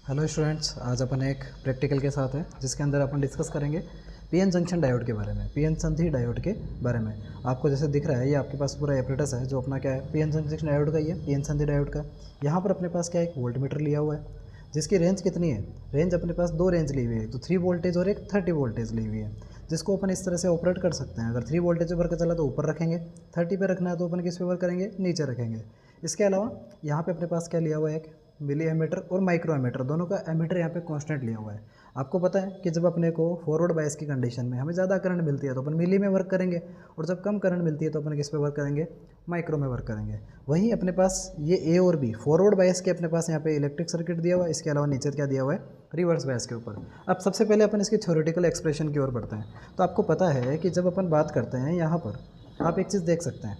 Hello students, आज अपन एक practical के साथ है जिसके अंदर अपन डिस्कस करेंगे पीएन जंक्शन डायोड के बारे में, पीएन संधि डायोड के बारे में। आपको जैसे दिख रहा है ये आपके पास पूरा एपरेटस है जो अपना क्या है पीएन जंक्शन डायोड का ही है, पीएन संधि डायोड का। यहाँ पर अपने पास क्या है एक वोल्ट मीटर लिया हुआ है जिसकी रेंज कितनी है। रेंज अपने पास दो रेंज ली हुई है, तो 3 वोल्टेज और एक 30 वोल्टेज ली हुई है, जिसको अपन इस तरह से ऑपरेट कर सकते हैं। अगर 3 वोल्टेज पर का चला तो ऊपर रखेंगे, 30 पे रखना है तो अपन किस पे वर्क करेंगे, नीचे रखेंगे। इसके अलावा यहाँ पे अपने पास क्या लिया हुआ है, एक मिली एमीटर और माइक्रो एमीटर, दोनों का एमीटर यहाँ पे कांस्टेंट लिया हुआ है। आपको पता है कि जब अपने को फॉरवर्ड बायस की कंडीशन में हमें ज़्यादा करंट मिलती है तो अपन मिली में वर्क करेंगे, और जब कम करंट मिलती है तो अपन किस पे वर्क करेंगे, माइक्रो में वर्क करेंगे। वहीं अपने पास ये ए और बी फॉरवर्ड बायस के अपने पास यहाँ पे इलेक्ट्रिक सर्किट दिया हुआ है, इसके अलावा नीचे क्या दिया हुआ है, रिवर्स बायस के ऊपर। अब सबसे पहले अपन इसकी थ्योरेटिकल एक्सप्रेशन की ओर बढ़ते हैं। तो आपको पता है कि जब अपन बात करते हैं यहाँ पर आप एक चीज़ देख सकते हैं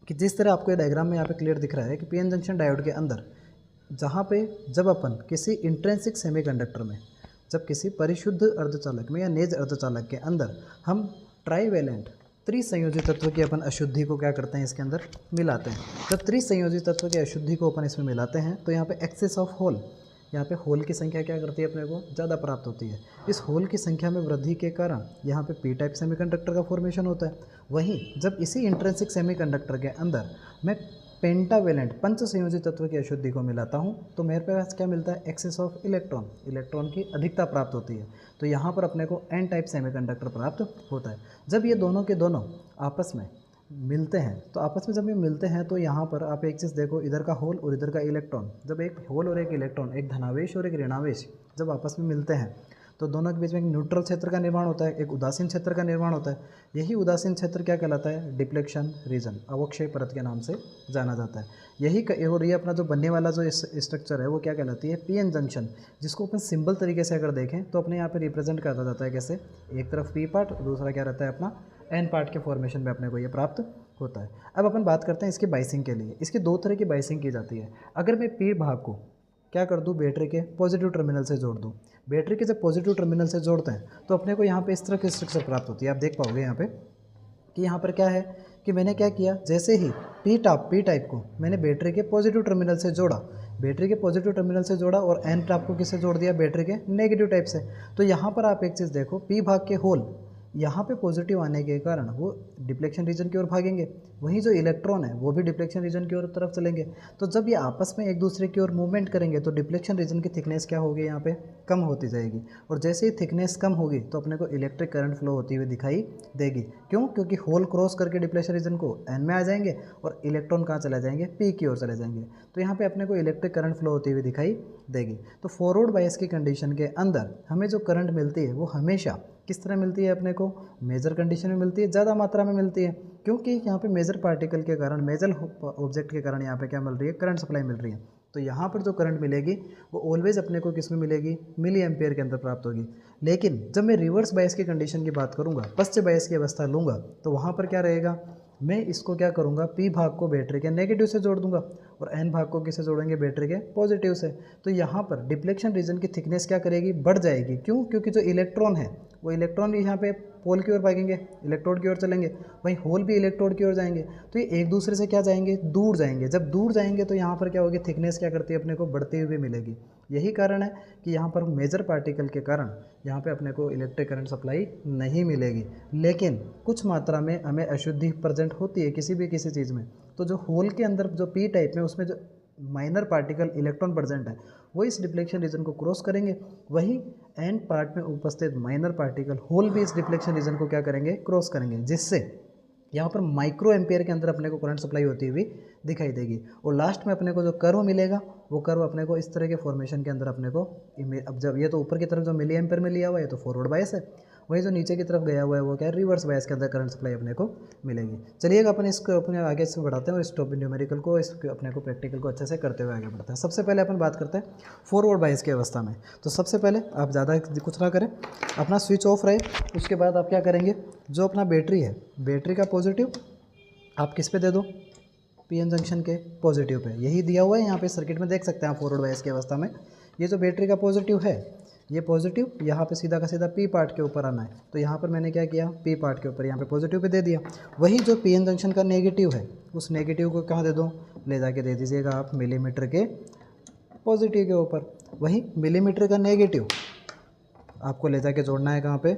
कि जिस तरह आपको ये डायग्राम में यहाँ पे क्लियर दिख रहा है कि पीएन जंक्शन डायोड के अंदर जहाँ पे जब अपन किसी इंट्रिंसिक सेमीकंडक्टर में, जब किसी परिशुद्ध अर्धचालक में या नेज अर्धचालक के अंदर हम ट्राईवैलेंट त्रिसंयोजी तत्व की अपन अशुद्धि को क्या करते हैं, इसके अंदर मिलाते हैं। जब त्रिसंयोजी तत्व की अशुद्धि को अपन इसमें मिलाते हैं तो यहाँ पे एक्सेस ऑफ होल, यहाँ पे होल की संख्या क्या करती है, अपने को ज़्यादा प्राप्त होती है। इस होल की संख्या में वृद्धि के कारण यहाँ पे पी टाइप सेमीकंडक्टर का फॉर्मेशन होता है। वहीं जब इसी इंट्रिंसिक सेमीकंडक्टर के अंदर मैं पेंटावेलेंट पंच संयोजी तत्व की अशुद्धि को मिलाता हूँ तो मेरे पास क्या मिलता है, एक्सेस ऑफ इलेक्ट्रॉन, इलेक्ट्रॉन की अधिकता प्राप्त होती है। तो यहाँ पर अपने को एन टाइप सेमीकंडक्टर प्राप्त होता है। जब ये दोनों के दोनों आपस में मिलते हैं तो आपस में जब ये मिलते हैं तो यहाँ पर आप एक चीज़ देखो, इधर का होल और इधर का इलेक्ट्रॉन, जब एक होल और एक इलेक्ट्रॉन, एक धनावेश और एक ऋणावेश जब आपस में मिलते हैं तो दोनों के बीच में एक न्यूट्रल क्षेत्र का निर्माण होता है, एक उदासीन क्षेत्र का निर्माण होता है। यही उदासीन क्षेत्र क्या कहलाता है, डिप्लेक्शन रीजन, अवक्षय परत के नाम से जाना जाता है। यही और ये अपना जो बनने वाला जो स्ट्रक्चर है वो क्या कहलाती है, पीएन जंक्शन, जिसको अपन सिंबल तरीके से अगर देखें तो अपने यहाँ पे रिप्रेजेंट करा जाता है कैसे, एक तरफ पी पार्ट और दूसरा क्या रहता है अपना एन पार्ट के फॉर्मेशन में अपने को ये प्राप्त होता है। अब अपन बात करते हैं इसकी बाइसिंग के लिए। इसकी दो तरह की बाइसिंग की जाती है। अगर मैं पी भाग को क्या कर दूँ, बैटरी के पॉजिटिव टर्मिनल से जोड़ दूँ, बैटरी के जब पॉजिटिव टर्मिनल से जोड़ते हैं तो अपने को यहाँ पे इस तरह की स्ट्रक्चर प्राप्त होती है। आप देख पाओगे यहाँ पे कि यहाँ पर क्या है कि मैंने क्या किया, जैसे ही पी टाइप को मैंने बैटरी के पॉजिटिव टर्मिनल से जोड़ा, बैटरी के पॉजिटिव टर्मिनल से जोड़ा, और एन टाइप को किससे जोड़ दिया, बैटरी के नेगेटिव टाइप से। तो यहाँ पर आप एक चीज़ देखो, पी भाग के होल यहाँ पे पॉजिटिव आने के कारण वो डिप्लेक्शन रीजन की ओर भागेंगे, वहीं जो इलेक्ट्रॉन है वो भी डिप्लेक्शन रीजन की ओर तरफ चलेंगे। तो जब ये आपस में एक दूसरे की ओर मूवमेंट करेंगे तो डिप्लेक्शन रीजन की थिकनेस क्या होगी, यहाँ पे कम होती जाएगी, और जैसे ही थिकनेस कम होगी तो अपने को इलेक्ट्रिक करंट फ्लो होती हुई दिखाई देगी। क्यों, क्योंकि होल क्रॉस करके डिप्लेक्शन रीजन को एन में आ जाएंगे और इलेक्ट्रॉन कहाँ चले जाएंगे, पी की ओर चले जाएंगे। तो यहाँ पे अपने को इलेक्ट्रिक करंट फ्लो होती हुई दिखाई देगी। तो फॉरवर्ड बायस की कंडीशन के अंदर हमें जो करंट मिलती है वो हमेशा किस तरह मिलती है, अपने को मेजर कंडीशन में मिलती है, ज़्यादा मात्रा में मिलती है, क्योंकि यहाँ पे मेजर पार्टिकल के कारण, मेजर ऑब्जेक्ट के कारण यहाँ पे क्या मिल रही है, करंट सप्लाई मिल रही है। तो यहाँ पर जो करंट मिलेगी वो ऑलवेज अपने को किस में मिलेगी, मिली एम्पेयर के अंदर प्राप्त होगी। लेकिन जब मैं रिवर्स बायस की कंडीशन की बात करूँगा, पश्च बायस की अवस्था लूँगा, तो वहाँ पर क्या रहेगा, मैं इसको क्या करूँगा, पी भाग को बैटरी के नेगेटिव से जोड़ दूंगा और एन भाग को किससे जोड़ेंगे, बैटरी के पॉजिटिव से। तो यहाँ पर डिप्लेक्शन रीजन की थिकनेस क्या करेगी, बढ़ जाएगी। क्यों, क्योंकि जो इलेक्ट्रॉन है वो इलेक्ट्रॉन यहाँ पे पोल की ओर भागेंगे, इलेक्ट्रोड की ओर चलेंगे, वहीं होल भी इलेक्ट्रोड की ओर जाएंगे। तो ये एक दूसरे से क्या जाएंगे, दूर जाएंगे। जब दूर जाएंगे तो यहाँ पर क्या होगी, थिकनेस क्या करती है, अपने को बढ़ती हुई मिलेगी। यही कारण है कि यहाँ पर मेजर पार्टिकल के कारण यहाँ पे अपने को इलेक्ट्रिक करंट सप्लाई नहीं मिलेगी। लेकिन कुछ मात्रा में हमें अशुद्धि प्रेजेंट होती है किसी चीज़ में, तो जो होल के अंदर जो पी टाइप में उसमें जो माइनर पार्टिकल इलेक्ट्रॉन प्रेजेंट है वो इस डिप्लेक्शन रीजन को क्रॉस करेंगे, वहीं एन पार्ट में उपस्थित माइनर पार्टिकल होल भी इस डिप्लेक्शन रीजन को क्या करेंगे, क्रॉस करेंगे, जिससे यहाँ पर माइक्रो एम्पेयर के अंदर अपने को करंट सप्लाई होती हुई दिखाई देगी। और लास्ट में अपने को जो कर्व मिलेगा वो कर्व अपने को इस तरह के फॉर्मेशन के अंदर अपने को, अब जब ये तो ऊपर की तरफ जो मिली एम्पेयर में लिया हुआ है तो फॉरवर्ड बायस है, वही जो नीचे की तरफ गया हुआ है वो क्या है, रिवर्स बायस के अंदर करंट सप्लाई अपने को मिलेगी। चलिएगा अपन इसको अपने आगे से बढ़ाते हैं और इस टॉपिक न्यूमेरिकल को, इस अपने को प्रैक्टिकल को अच्छे से करते हुए आगे बढ़ते हैं। सबसे पहले अपन बात करते हैं फॉरवर्ड बायस की अवस्था में। तो सबसे पहले आप ज़्यादा कुछ ना करें, अपना स्विच ऑफ रहे, उसके बाद आप क्या करेंगे, जो अपना बैटरी है, बैटरी का पॉजिटिव आप किस पे दे दो, पीएन जंक्शन के पॉजिटिव पे। यही दिया हुआ है यहाँ पे सर्किट में, देख सकते हैं आप फॉरवर्ड बायस की अवस्था में। ये जो बैटरी का पॉजिटिव है, ये पॉजिटिव यहाँ पे सीधा का सीधा पी पार्ट के ऊपर आना है, तो यहाँ पर मैंने क्या किया, पी पार्ट के ऊपर यहाँ पे पॉजिटिव पे दे दिया। वही जो पीएन जंक्शन का नेगेटिव है, उस नेगेटिव को कहाँ दे दो, ले जाके दे दीजिएगा आप मिलीमीटर के पॉजिटिव के ऊपर। वहीं मिलीमीटर का नेगेटिव आपको ले जाके जोड़ना है कहाँ पे,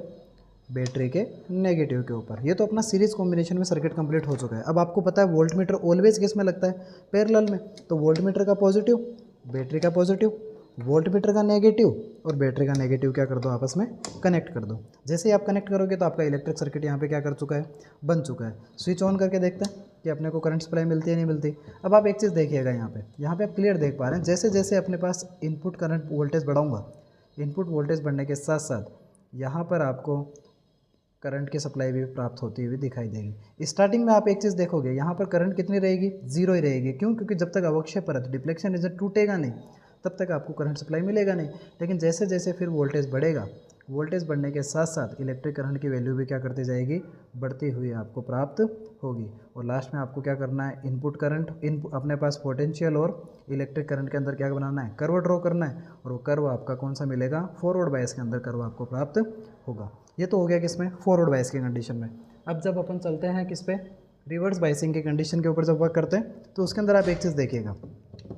बैटरी के नेगेटिव के ऊपर। ये तो अपना सीरीज कॉम्बिनेशन में सर्किट कंप्लीट हो चुका है। अब आपको पता है वोल्टमीटर ऑलवेज किस में लगता है, पैरेलल में। तो वोल्टमीटर का पॉजिटिव, बैटरी का पॉजिटिव, वोल्टमीटर का नेगेटिव और बैटरी का नेगेटिव क्या कर दो, आपस में कनेक्ट कर दो। जैसे ही आप कनेक्ट करोगे तो आपका इलेक्ट्रिक सर्किट यहाँ पे क्या कर चुका है, बन चुका है। स्विच ऑन करके देखते हैं कि अपने को करंट सप्लाई मिलती है नहीं मिलती। अब आप एक चीज़ देखिएगा यहाँ पे आप क्लियर देख पा रहे हैं, जैसे जैसे अपने पास इनपुट करंट वोल्टेज बढ़ाऊँगा, इनपुट वोल्टेज बढ़ने के साथ साथ यहाँ पर आपको करंट की सप्लाई भी प्राप्त होती हुई दिखाई देगी। स्टार्टिंग में आप एक चीज़ देखोगे, यहाँ पर करंट कितनी रहेगी, जीरो ही रहेगी। क्यों? क्योंकि जब तक अवक्षय परत डिफ्लेक्शन रीजन टूटेगा नहीं तब तक आपको करंट सप्लाई मिलेगा नहीं। लेकिन जैसे जैसे फिर वोल्टेज बढ़ेगा, वोल्टेज बढ़ने के साथ साथ इलेक्ट्रिक करंट की वैल्यू भी क्या करती जाएगी, बढ़ती हुई आपको प्राप्त होगी। और लास्ट में आपको क्या करना है, इनपुट करंट, अपने पास पोटेंशियल और इलेक्ट्रिक करंट के अंदर क्या बनाना है, कर्व ड्रॉ करना है। और वो कर्व आपका कौन सा मिलेगा, फॉरवर्ड बायस के अंदर कर्व आपको प्राप्त होगा। ये तो हो गया किसमें, फॉरवर्ड बायस की कंडीशन में। अब जब अपन चलते हैं किस पे, रिवर्स बायसिंग की कंडीशन के ऊपर जब वर्क करते हैं, तो उसके अंदर आप एक चीज़ देखिएगा,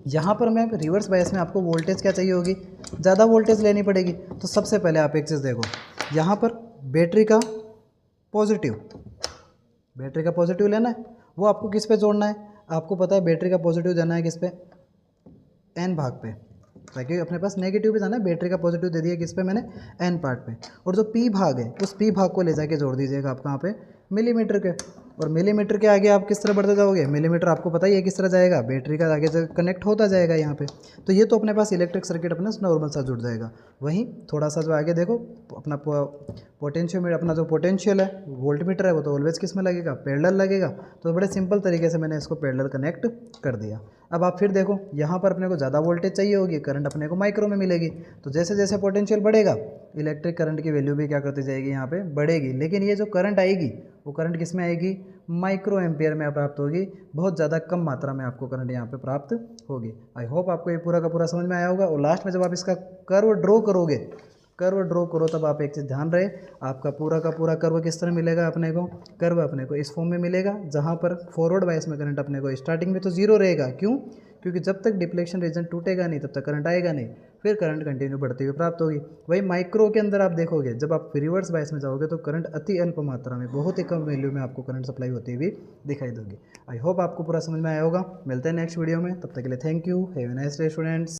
यहाँ पर मैं रिवर्स बायस में आपको वोल्टेज क्या चाहिए होगी, ज़्यादा वोल्टेज लेनी पड़ेगी। तो सबसे पहले आप एक चीज़ देखो, यहाँ पर बैटरी का पॉजिटिव, बैटरी का पॉजिटिव लेना है, वो आपको किस पे जोड़ना है, आपको पता है बैटरी का पॉजिटिव जाना है किस पे, एन भाग पे, ताकि अपने पास नेगेटिव भी जाना है। बैटरी का पॉजिटिव दे दिया किस पे मैंने, एन पार्ट पे। और जो पी भाग है, उस पी भाग को ले जाके जोड़ दीजिएगा आप कहाँ पे, मिलीमीटर के। और मिलीमीटर के आगे आप किस तरह बढ़ते जाओगे, मिलीमीटर आपको पता ही है किस तरह जाएगा, बैटरी का आगे से कनेक्ट होता जाएगा यहाँ पे। तो ये तो अपने पास इलेक्ट्रिक सर्किट अपना नॉर्मल सा जुड़ जाएगा। वहीं थोड़ा सा जो आगे देखो, अपना पोटेंशियोमीटर, अपना जो पोटेंशियल है, वोल्टमीटर है, वो तो ऑलवेज किस में लगेगा, पैरेलल लगेगा। तो बड़े सिंपल तरीके से मैंने इसको पैरेलल कनेक्ट कर दिया। अब आप फिर देखो, यहाँ पर अपने को ज़्यादा वोल्टेज चाहिए होगी, करंट अपने को माइक्रो में मिलेगी। तो जैसे जैसे पोटेंशियल बढ़ेगा, इलेक्ट्रिक करंट की वैल्यू भी क्या करती जाएगी, यहाँ पे बढ़ेगी। लेकिन ये जो करंट आएगी, वो करंट किस में आएगी, माइक्रो एम्पियर में प्राप्त होगी। बहुत ज़्यादा कम मात्रा में आपको करंट यहाँ पे प्राप्त होगी। आई होप आपको ये पूरा का पूरा समझ में आया होगा। और लास्ट में जब आप इसका कर्व ड्रॉ करोगे, कर्व ड्रॉ करो, तब आप एक चीज़ ध्यान रहे, आपका पूरा का पूरा कर्व किस तरह मिलेगा अपने को, कर्व अपने को इस फॉर्म में मिलेगा, जहाँ पर फॉरवर्ड बायस में करंट अपने को स्टार्टिंग में तो जीरो रहेगा। क्यों? क्योंकि जब तक डिप्लेक्शन रीजन टूटेगा नहीं तब तक करंट आएगा नहीं, फिर करंट कंटिन्यू बढ़ती हुई प्राप्त होगी। वही माइक्रो के अंदर आप देखोगे, जब आप रिवर्स बायस में जाओगे तो करंट अति अल्प मात्रा में, बहुत ही कम वैल्यू में आपको करंट सप्लाई होती हुई दिखाई देगी। आई होप आपको पूरा समझ में आया होगा। मिलते हैं नेक्स्ट वीडियो में, तब तक के लिए thank you, have a nice day students.